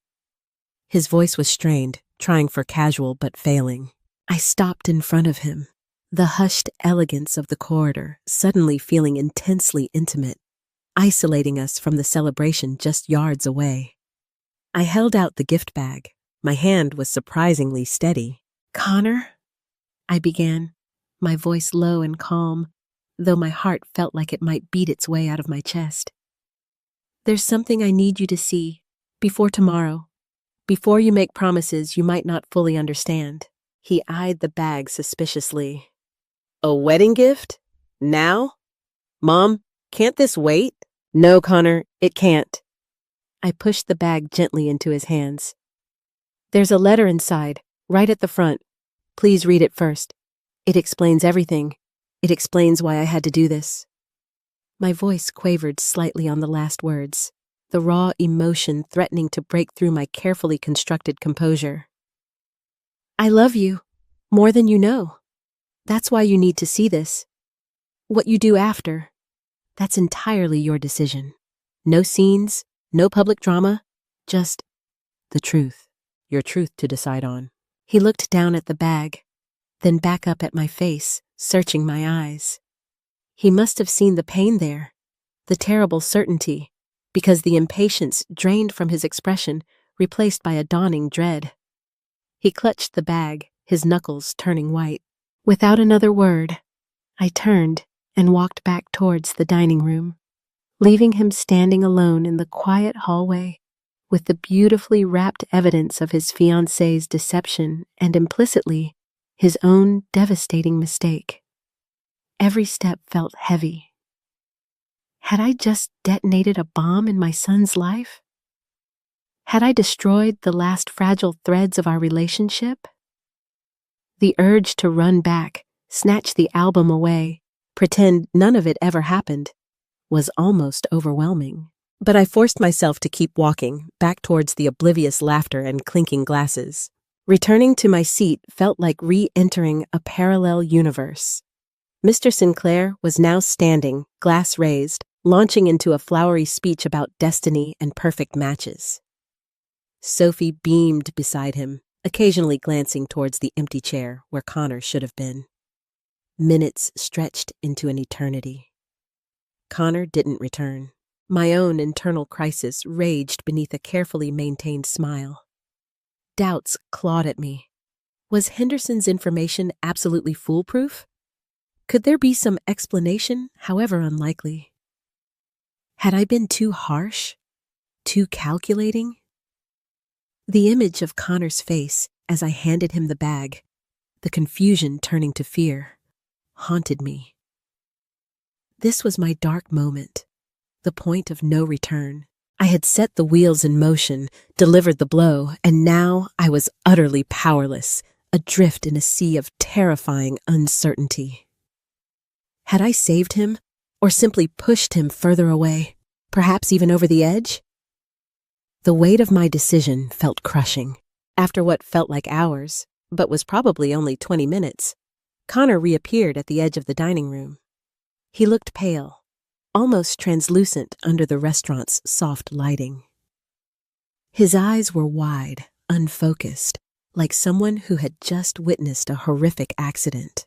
His voice was strained, trying for casual but failing. I stopped in front of him, the hushed elegance of the corridor suddenly feeling intensely intimate, isolating us from the celebration just yards away. I held out the gift bag. My hand was surprisingly steady. "Connor?" I began, my voice low and calm, though my heart felt like it might beat its way out of my chest. "There's something I need you to see, before tomorrow. Before you make promises you might not fully understand." He eyed the bag suspiciously. "A wedding gift? Now? Mom, can't this wait?" "No, Connor, it can't." I pushed the bag gently into his hands. "There's a letter inside, right at the front. Please read it first. It explains everything. It explains why I had to do this." My voice quavered slightly on the last words, the raw emotion threatening to break through my carefully constructed composure. "I love you, more than you know. That's why you need to see this. What you do after, that's entirely your decision. No scenes, no public drama, just the truth. Your truth to decide on." He looked down at the bag, then back up at my face, searching my eyes. He must have seen the pain there, the terrible certainty, because the impatience drained from his expression, replaced by a dawning dread. He clutched the bag, his knuckles turning white. Without another word, I turned and walked back towards the dining room, leaving him standing alone in the quiet hallway with the beautifully wrapped evidence of his fiancée's deception and implicitly his own devastating mistake. Every step felt heavy. Had I just detonated a bomb in my son's life? Had I destroyed the last fragile threads of our relationship? The urge to run back, snatch the album away, pretend none of it ever happened, was almost overwhelming. But I forced myself to keep walking, back towards the oblivious laughter and clinking glasses. Returning to my seat felt like re-entering a parallel universe. Mr. Sinclair was now standing, glass raised, launching into a flowery speech about destiny and perfect matches. Sophie beamed beside him, occasionally glancing towards the empty chair where Connor should have been. Minutes stretched into an eternity. Connor didn't return. My own internal crisis raged beneath a carefully maintained smile. Doubts clawed at me. Was Henderson's information absolutely foolproof? Could there be some explanation, however unlikely? Had I been too harsh? Too calculating? The image of Connor's face as I handed him the bag, the confusion turning to fear, haunted me. This was my dark moment, the point of no return. I had set the wheels in motion, delivered the blow, and now I was utterly powerless, adrift in a sea of terrifying uncertainty. Had I saved him, or simply pushed him further away, perhaps even over the edge? The weight of my decision felt crushing. After what felt like hours, but was probably only 20 minutes, Connor reappeared at the edge of the dining room. He looked pale, almost translucent under the restaurant's soft lighting. His eyes were wide, unfocused, like someone who had just witnessed a horrific accident.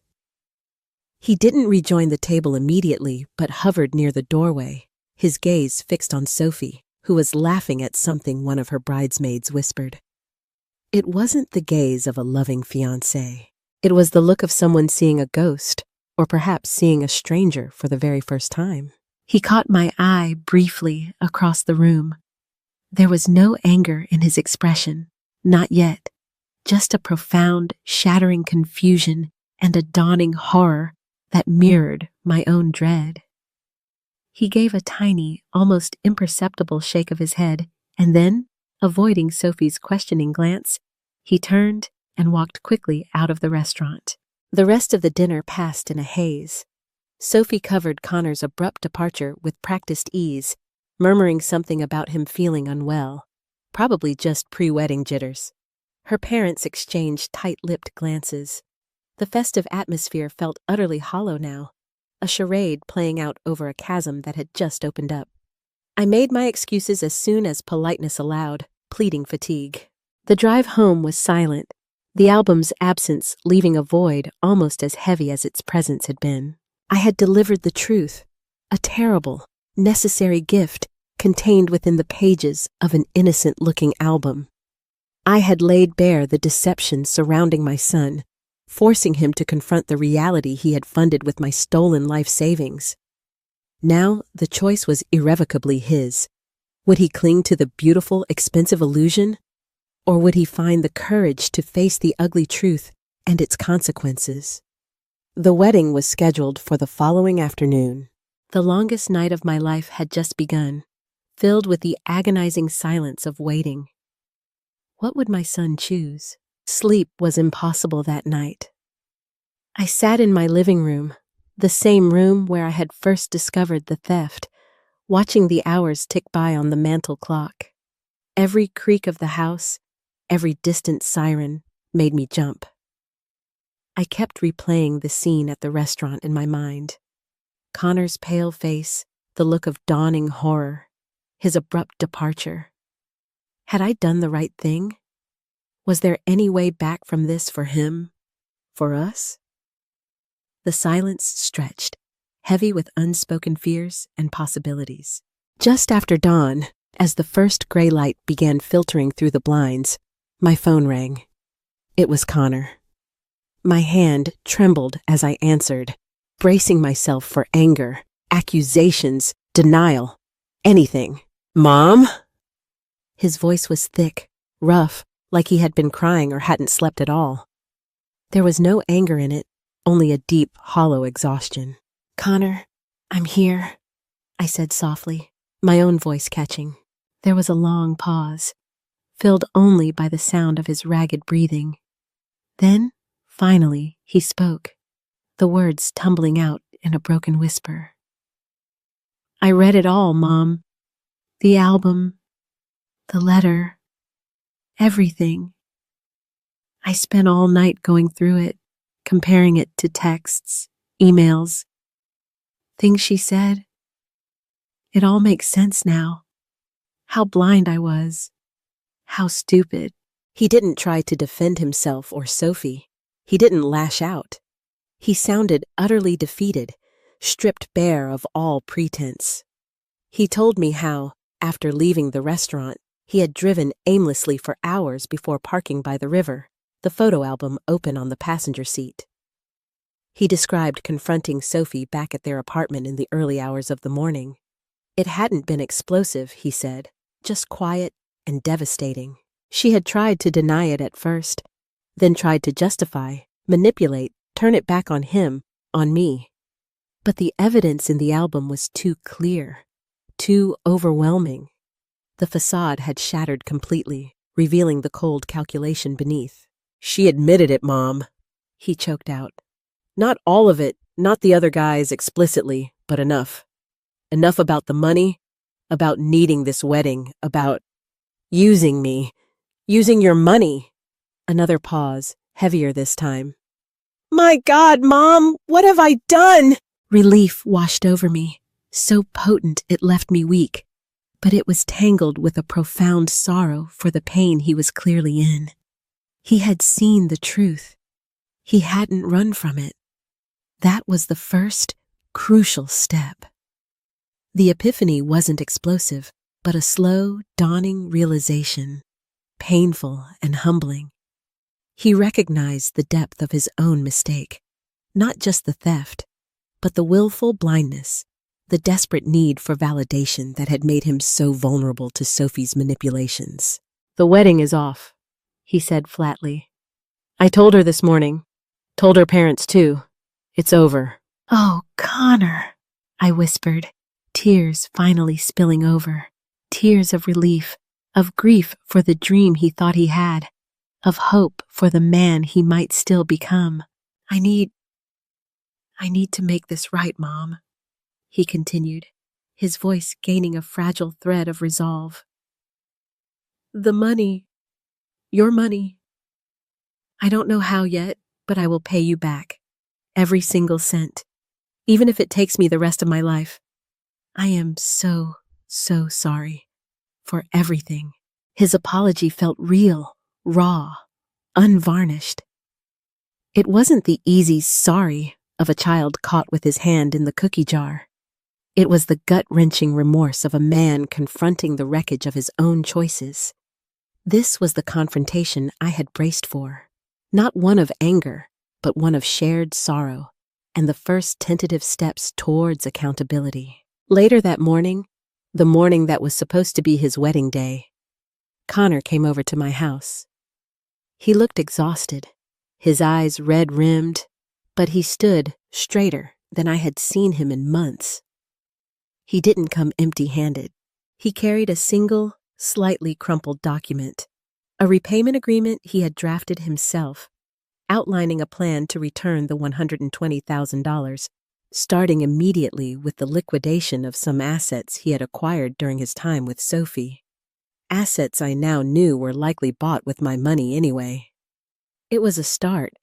He didn't rejoin the table immediately, but hovered near the doorway, his gaze fixed on Sophie, who was laughing at something one of her bridesmaids whispered. It wasn't the gaze of a loving fiancé. It was the look of someone seeing a ghost, or perhaps seeing a stranger for the very first time. He caught my eye briefly across the room. There was no anger in his expression, not yet, just a profound, shattering confusion and a dawning horror that mirrored my own dread. He gave a tiny, almost imperceptible shake of his head, and then, avoiding Sophie's questioning glance, he turned and walked quickly out of the restaurant. The rest of the dinner passed in a haze. Sophie covered Connor's abrupt departure with practiced ease, murmuring something about him feeling unwell, probably just pre-wedding jitters. Her parents exchanged tight-lipped glances. The festive atmosphere felt utterly hollow now, a charade playing out over a chasm that had just opened up. I made my excuses as soon as politeness allowed, pleading fatigue. The drive home was silent, the album's absence leaving a void almost as heavy as its presence had been. I had delivered the truth, a terrible, necessary gift contained within the pages of an innocent-looking album. I had laid bare the deception surrounding my son, forcing him to confront the reality he had funded with my stolen life savings. Now the choice was irrevocably his. Would he cling to the beautiful, expensive illusion? Or would he find the courage to face the ugly truth and its consequences? The wedding was scheduled for the following afternoon. The longest night of my life had just begun, filled with the agonizing silence of waiting. What would my son choose? Sleep was impossible that night. I sat in my living room, the same room where I had first discovered the theft, watching the hours tick by on the mantel clock. Every creak of the house, every distant siren made me jump. I kept replaying the scene at the restaurant in my mind. Connor's pale face, the look of dawning horror, his abrupt departure. Had I done the right thing? Was there any way back from this for him? For us? The silence stretched, heavy with unspoken fears and possibilities. Just after dawn, as the first gray light began filtering through the blinds, my phone rang. It was Connor. My hand trembled as I answered, bracing myself for anger, accusations, denial, anything. Mom? His voice was thick, rough, like he had been crying or hadn't slept at all. There was no anger in it, only a deep, hollow exhaustion. Connor, I'm here, I said softly, my own voice catching. There was a long pause, filled only by the sound of his ragged breathing. Then, finally, he spoke, the words tumbling out in a broken whisper. I read it all, Mom. The album, the letter, everything. I spent all night going through it, comparing it to texts, emails, things she said. It all makes sense now. How blind I was. How stupid. He didn't try to defend himself or Sophie. He didn't lash out. He sounded utterly defeated, stripped bare of all pretense. He told me how, after leaving the restaurant, he had driven aimlessly for hours before parking by the river, the photo album open on the passenger seat. He described confronting Sophie back at their apartment in the early hours of the morning. It hadn't been explosive, he said, just quiet and devastating. She had tried to deny it at first, then tried to justify, manipulate, turn it back on him, on me. But the evidence in the album was too clear, too overwhelming. The facade had shattered completely, revealing the cold calculation beneath. She admitted it, Mom, he choked out. Not all of it, not the other guys explicitly, but enough. Enough about the money, about needing this wedding, about using me, using your money. Another pause, heavier this time. My God, Mom, what have I done? Relief washed over me, so potent it left me weak. but it was tangled with a profound sorrow for the pain he was clearly in. He had seen the truth. He hadn't run from it. That was the first, crucial step. The epiphany wasn't explosive, but a slow, dawning realization, painful and humbling. He recognized the depth of his own mistake, not just the theft, but the willful blindness, the desperate need for validation that had made him so vulnerable to Sophie's manipulations. "The wedding is off," he said flatly. "I told her this morning. Told her parents too. It's over." "Oh, Connor," I whispered, tears finally spilling over. Tears of relief, of grief for the dream he thought he had, of hope for the man he might still become. I need to make this right, Mom," he continued, his voice gaining a fragile thread of resolve. "The money, your money. I don't know how yet, but I will pay you back. Every single cent, even if it takes me the rest of my life. I am so sorry for everything." His apology felt real, raw, unvarnished. It wasn't the easy sorry of a child caught with his hand in the cookie jar. It was the gut-wrenching remorse of a man confronting the wreckage of his own choices. This was the confrontation I had braced for, not one of anger, but one of shared sorrow, and the first tentative steps towards accountability. Later that morning, the morning that was supposed to be his wedding day, Connor came over to my house. He looked exhausted, his eyes red-rimmed, but he stood straighter than I had seen him in months. He didn't come empty-handed. He carried a single, slightly crumpled document, a repayment agreement he had drafted himself, outlining a plan to return the $120,000, starting immediately with the liquidation of some assets he had acquired during his time with Sophie. Assets I now knew were likely bought with my money anyway. It was a start,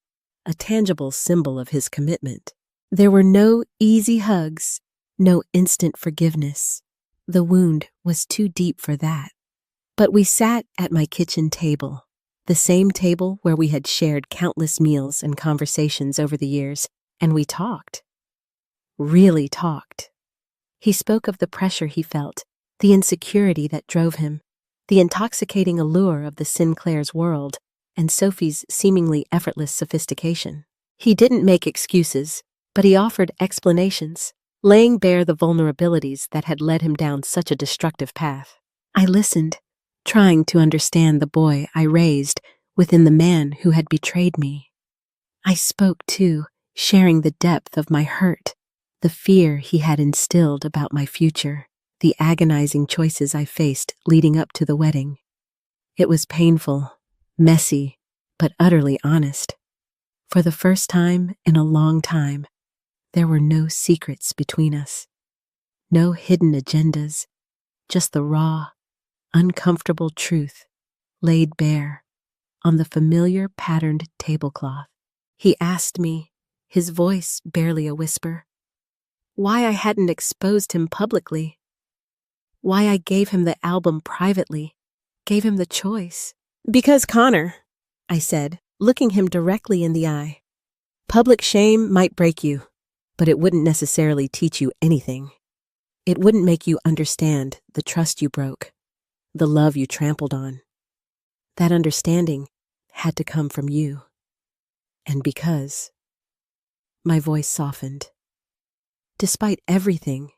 a tangible symbol of his commitment. There were no easy hugs, no instant forgiveness. The wound was too deep for that. But we sat at my kitchen table, the same table where we had shared countless meals and conversations over the years, and we talked. Really talked. He spoke of the pressure he felt, the insecurity that drove him, the intoxicating allure of the Sinclair's world, and Sophie's seemingly effortless sophistication. He didn't make excuses, but he offered explanations, laying bare the vulnerabilities that had led him down such a destructive path. I listened, trying to understand the boy I raised within the man who had betrayed me. I spoke, too, sharing the depth of my hurt, the fear he had instilled about my future, the agonizing choices I faced leading up to the wedding. It was painful, messy, but utterly honest. For the first time in a long time, there were no secrets between us, no hidden agendas, just the raw, uncomfortable truth laid bare on the familiar patterned tablecloth. He asked me, his voice barely a whisper, why I hadn't exposed him publicly, why I gave him the album privately, gave him the choice. "Because, Connor," I said, looking him directly in the eye, "public shame might break you, but it wouldn't necessarily teach you anything. It wouldn't make you understand the trust you broke, the love you trampled on. That understanding had to come from you. And because..." My voice softened. "Despite everything,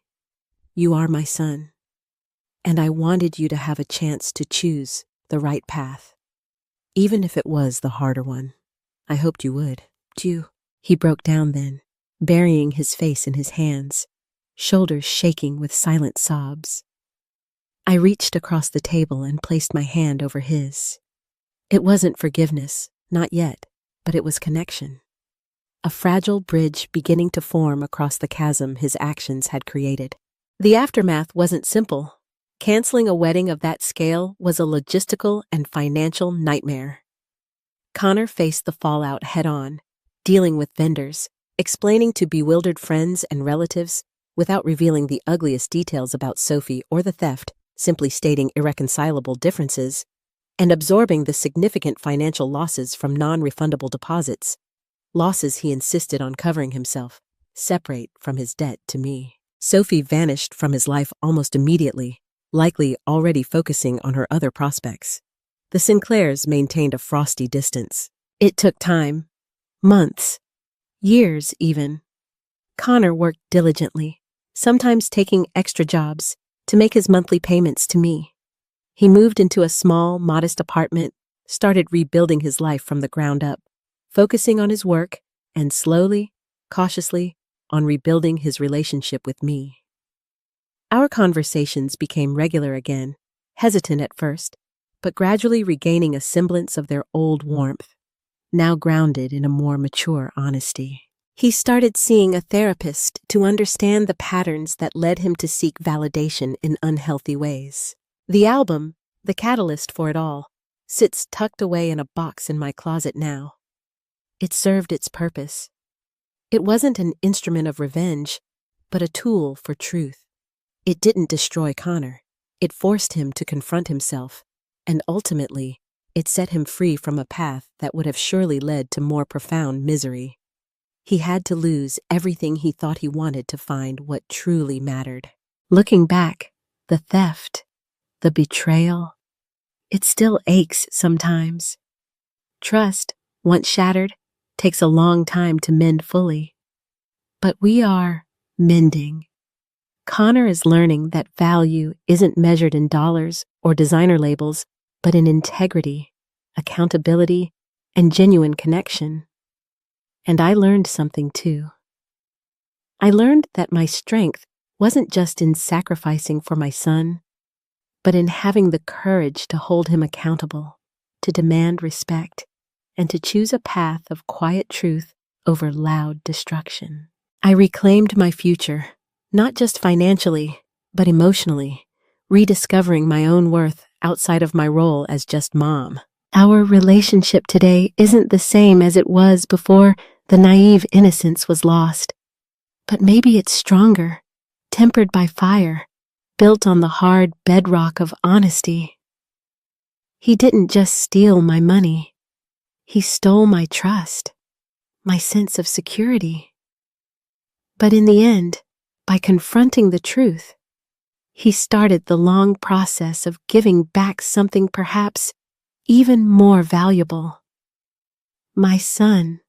you are my son, and I wanted you to have a chance to choose the right path. Even if it was the harder one, I hoped you would. You..." He broke down then, burying his face in his hands, shoulders shaking with silent sobs. I reached across the table and placed my hand over his. It wasn't forgiveness, not yet, but it was connection. A fragile bridge beginning to form across the chasm his actions had created. The aftermath wasn't simple. Canceling a wedding of that scale was a logistical and financial nightmare. Connor faced the fallout head-on, dealing with vendors, explaining to bewildered friends and relatives, without revealing the ugliest details about Sophie or the theft, simply stating irreconcilable differences, and absorbing the significant financial losses from non-refundable deposits, losses he insisted on covering himself, separate from his debt to me. Sophie vanished from his life almost immediately, likely already focusing on her other prospects. The Sinclairs maintained a frosty distance. It took time, months, years even. Connor worked diligently, sometimes taking extra jobs to make his monthly payments to me. He moved into a small, modest apartment, started rebuilding his life from the ground up, focusing on his work and slowly, cautiously, on rebuilding his relationship with me. Our conversations became regular again, hesitant at first, but gradually regaining a semblance of their old warmth, now grounded in a more mature honesty. He started seeing a therapist to understand the patterns that led him to seek validation in unhealthy ways. The album, the catalyst for it all, sits tucked away in a box in my closet now. It served its purpose. It wasn't an instrument of revenge, but a tool for truth. It didn't destroy Connor. It forced him to confront himself, and ultimately, it set him free from a path that would have surely led to more profound misery. He had to lose everything he thought he wanted to find what truly mattered. Looking back, the theft, the betrayal, it still aches sometimes. Trust, once shattered, takes a long time to mend fully. But we are mending. Connor is learning that value isn't measured in dollars or designer labels, but in integrity, accountability, and genuine connection. And I learned something too. I learned that my strength wasn't just in sacrificing for my son, but in having the courage to hold him accountable, to demand respect, and to choose a path of quiet truth over loud destruction. I reclaimed my future, not just financially, but emotionally, rediscovering my own worth outside of my role as just mom. Our relationship today isn't the same as it was before the naive innocence was lost, but maybe it's stronger, tempered by fire, built on the hard bedrock of honesty. He didn't just steal my money. He stole my trust, my sense of security. But in the end, by confronting the truth, he started the long process of giving back something perhaps even more valuable. My son,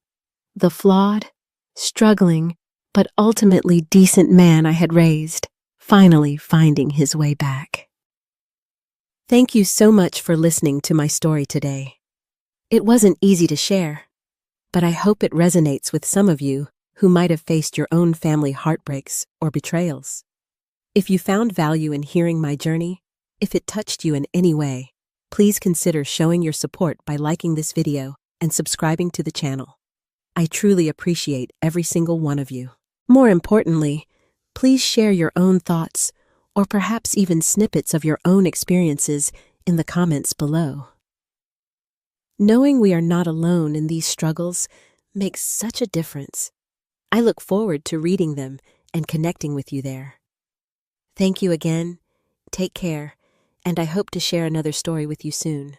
the flawed, struggling, but ultimately decent man I had raised, finally finding his way back. Thank you so much for listening to my story today. It wasn't easy to share, but I hope it resonates with some of you who might have faced your own family heartbreaks or betrayals. If you found value in hearing my journey, if it touched you in any way, please consider showing your support by liking this video and subscribing to the channel. I truly appreciate every single one of you. More importantly, please share your own thoughts or perhaps even snippets of your own experiences in the comments below. Knowing we are not alone in these struggles makes such a difference. I look forward to reading them and connecting with you there. Thank you again, take care, and I hope to share another story with you soon.